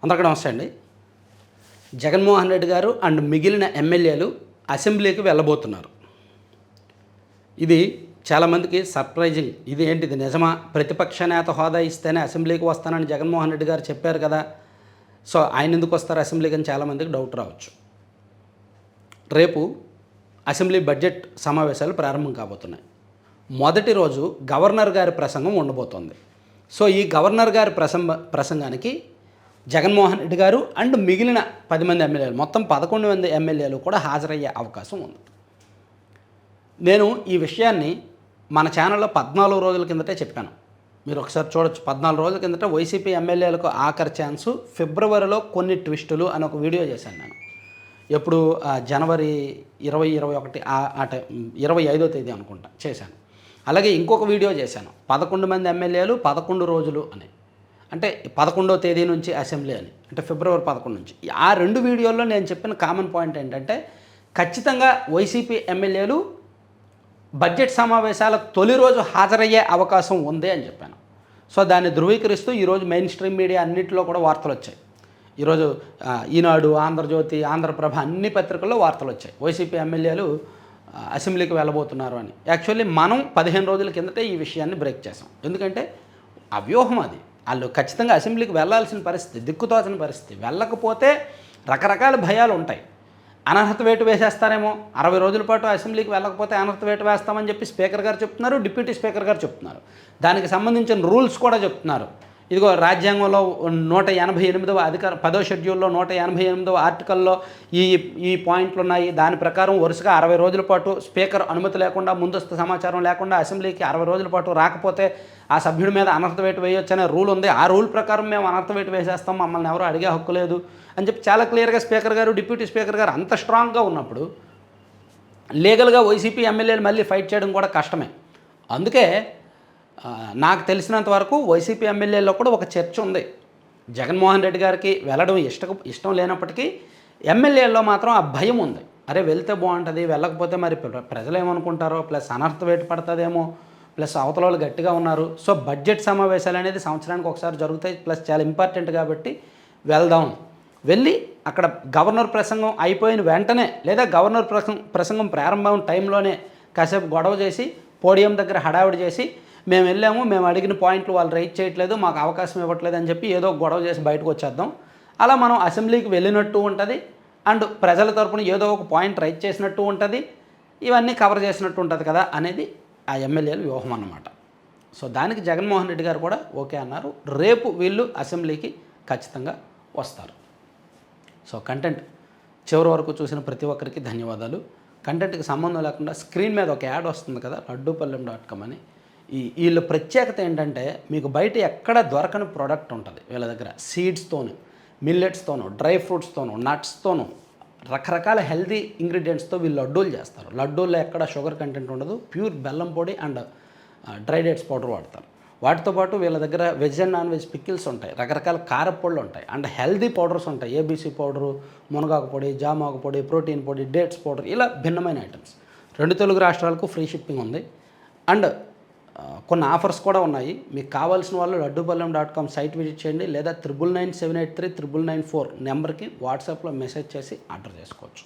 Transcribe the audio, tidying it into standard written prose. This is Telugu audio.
అందరికీ నమస్తే అండి. జగన్మోహన్ రెడ్డి గారు అండ్ మిగిలిన ఎమ్మెల్యేలు అసెంబ్లీకి వెళ్ళబోతున్నారు. ఇది చాలామందికి సర్ప్రైజింగ్. ఇది ఏంటిది నిజమా? ప్రతిపక్ష నేత హోదా ఇస్తేనే అసెంబ్లీకి వస్తానని జగన్మోహన్ రెడ్డి గారు చెప్పారు కదా, సో ఆయన ఎందుకు వస్తారు అసెంబ్లీకి అని చాలామందికి డౌట్ రావచ్చు. రేపు అసెంబ్లీ బడ్జెట్ సమావేశాలు ప్రారంభం కాబోతున్నాయి. మొదటి రోజు గవర్నర్ గారి ప్రసంగం ఉండబోతోంది. సో ఈ గవర్నర్ గారి ప్రసంగానికి జగన్మోహన్ రెడ్డి గారు అండ్ మిగిలిన 10 మంది ఎమ్మెల్యేలు, మొత్తం 11 మంది ఎమ్మెల్యేలు కూడా హాజరయ్యే అవకాశం ఉంది. నేను ఈ విషయాన్ని మన ఛానల్లో 14 రోజుల కిందటే చెప్పాను. మీరు ఒకసారి చూడొచ్చు. 14 రోజుల కిందట వైసీపీ ఎమ్మెల్యేలకు ఆఖరి ఛాన్సు, ఫిబ్రవరిలో కొన్ని ట్విస్టులు అని ఒక వీడియో చేశాను నేను. ఎప్పుడు జనవరి 2021 ఆ టైం 25వ తేదీ అనుకుంటా చేశాను. అలాగే ఇంకొక వీడియో చేశాను, 11 మంది ఎమ్మెల్యేలు 11 రోజులు అని, అంటే 11వ తేదీ నుంచి అసెంబ్లీ అని, అంటే ఫిబ్రవరి 11 నుంచి. ఆ 2 వీడియోల్లో నేను చెప్పిన కామన్ పాయింట్ ఏంటంటే ఖచ్చితంగా వైసీపీ ఎమ్మెల్యేలు బడ్జెట్ సమావేశాల తొలి రోజు హాజరయ్యే అవకాశం ఉంది అని చెప్పాను. సో దాన్ని ధృవీకరిస్తూ ఈరోజు మెయిన్ స్ట్రీమ్ మీడియా అన్నింటిలో కూడా వార్తలు వచ్చాయి. ఈరోజు ఈనాడు, ఆంధ్రజ్యోతి, ఆంధ్రప్రభ అన్ని పత్రికల్లో వార్తలు వచ్చాయి వైసీపీ ఎమ్మెల్యేలు అసెంబ్లీకి వెళ్ళబోతున్నారు అని. యాక్చువల్లీ మనం 15 రోజుల కిందటే ఈ విషయాన్ని బ్రేక్ చేసాం. ఎందుకంటే ఆ వ్యూహం అది. వాళ్ళు ఖచ్చితంగా అసెంబ్లీకి వెళ్ళాల్సిన పరిస్థితి, దిక్కుతోచని పరిస్థితి. వెళ్ళకపోతే రకరకాల భయాలు ఉంటాయి. అనర్హత వేటు వేసేస్తారేమో, 60 రోజుల పాటు అసెంబ్లీకి వెళ్ళకపోతే అనర్హత వేటు వేస్తామని చెప్పి స్పీకర్ గారు చెప్తున్నారు, డిప్యూటీ స్పీకర్ గారు చెప్తున్నారు. దానికి సంబంధించిన రూల్స్ కూడా చెప్తున్నారు. ఇదిగో రాజ్యాంగంలో 188వ 10వ షెడ్యూల్లో 188వ ఆర్టికల్లో ఈ పాయింట్లు ఉన్నాయి. దాని ప్రకారం వరుసగా 60 రోజుల పాటు స్పీకర్ అనుమతి లేకుండా, ముందస్తు సమాచారం లేకుండా అసెంబ్లీకి 60 రోజుల పాటు రాకపోతే ఆ సభ్యుడి మీద అనర్హత వేటు వేయొచ్చు అనే రూల్ ఉంది. ఆ రూల్ ప్రకారం మేము అనర్హత వేటు వేసేస్తాం, మమ్మల్ని ఎవరు అడిగే హక్కు లేదు అని చెప్పి చాలా క్లియర్గా స్పీకర్ గారు, డిప్యూటీ స్పీకర్ గారు అంత స్ట్రాంగ్గా ఉన్నప్పుడు లీగల్గా వైసీపీ ఎమ్మెల్యేలు మళ్ళీ ఫైట్ చేయడం కూడా కష్టమే. అందుకే నాకు తెలిసినంత వరకు వైసీపీ ఎమ్మెల్యేల్లో కూడా ఒక చర్చ ఉంది. జగన్మోహన్ రెడ్డి గారికి వెళ్ళడం ఇష్టం లేనప్పటికీ ఎమ్మెల్యేల్లో మాత్రం ఆ భయం ఉంది. అరే వెళ్తే బాగుంటుంది, వెళ్ళకపోతే మరి ప్రజలు ఏమనుకుంటారో, ప్లస్ అనర్హత వేటు పడుతుందేమో, ప్లస్ అవతల వాళ్ళు గట్టిగా ఉన్నారు. సో బడ్జెట్ సమావేశాలు అనేది సంవత్సరానికి ఒకసారి జరుగుతాయి, ప్లస్ చాలా ఇంపార్టెంట్ కాబట్టి వెళ్దాం. వెళ్ళి అక్కడ గవర్నర్ ప్రసంగం అయిపోయిన వెంటనే, లేదా గవర్నర్ ప్రసంగం ప్రారంభం టైంలోనే కాసేపు గొడవ చేసి, పోడియం దగ్గర హడావిడి చేసి, మేము వెళ్ళాము, మేము అడిగిన పాయింట్లు వాళ్ళు రైట్ చేయట్లేదు, మాకు అవకాశం ఇవ్వట్లేదు అని చెప్పి ఏదో గొడవ చేసి బయటకు వచ్చేద్దాం. అలా మనం అసెంబ్లీకి వెళ్ళినట్టు ఉంటుంది అండ్ ప్రజల తరపున ఏదో ఒక పాయింట్ రైట్ చేసినట్టు ఉంటుంది, ఇవన్నీ కవర్ చేసినట్టు ఉంటుంది కదా అనేది ఆ ఎమ్మెల్యేలు వ్యూహం అన్నమాట. సో దానికి జగన్మోహన్ రెడ్డి గారు కూడా ఓకే అన్నారు. రేపు వీళ్ళు అసెంబ్లీకి ఖచ్చితంగా వస్తారు. సో కంటెంట్ చివరి వరకు చూసిన ప్రతి ఒక్కరికి ధన్యవాదాలు. కంటెంట్కి సంబంధం లేకుండా స్క్రీన్ మీద ఒక యాడ్ వస్తుంది కదా, laddupallem.com అని. వీళ్ళ ప్రత్యేకత ఏంటంటే మీకు బయట ఎక్కడ దొరకని ప్రోడక్ట్ ఉంటుంది వీళ్ళ దగ్గర. సీడ్స్తోను, మిల్లెట్స్తోను, డ్రై ఫ్రూట్స్తోను, నట్స్తోను, రకరకాల హెల్తీ ఇంగ్రీడియంట్స్తో వీళ్ళు లడ్డూలు చేస్తారు. లడ్డూల్లో ఎక్కడ షుగర్ కంటెంట్ ఉండదు, ప్యూర్ బెల్లం పొడి అండ్ డ్రై డేట్స్ పౌడర్ వాడతారు. వాటితో పాటు వీళ్ళ దగ్గర veg and non veg pickles ఉంటాయి, రకరకాల కారపొళ్ళు ఉంటాయి అండ్ హెల్దీ పౌడర్స్ ఉంటాయి. ఏబీసీ పౌడరు, మునగాకు పొడి, జామాకు పొడి, ప్రోటీన్ పొడి, డేట్స్ పౌడర్, ఇలా భిన్నమైన ఐటమ్స్. 2 తెలుగు రాష్ట్రాలకు ఫ్రీ షిప్పింగ్ ఉంది అండ్ కొన్ని ఆఫర్స్ కూడా ఉన్నాయి. మీకు కావాల్సిన వాళ్ళు laddupallem.com సైట్ విజిట్ చేయండి, లేదా 9997839994 నెంబర్కి వాట్సాప్లో మెసేజ్ చేసి ఆర్డర్ చేసుకోవచ్చు.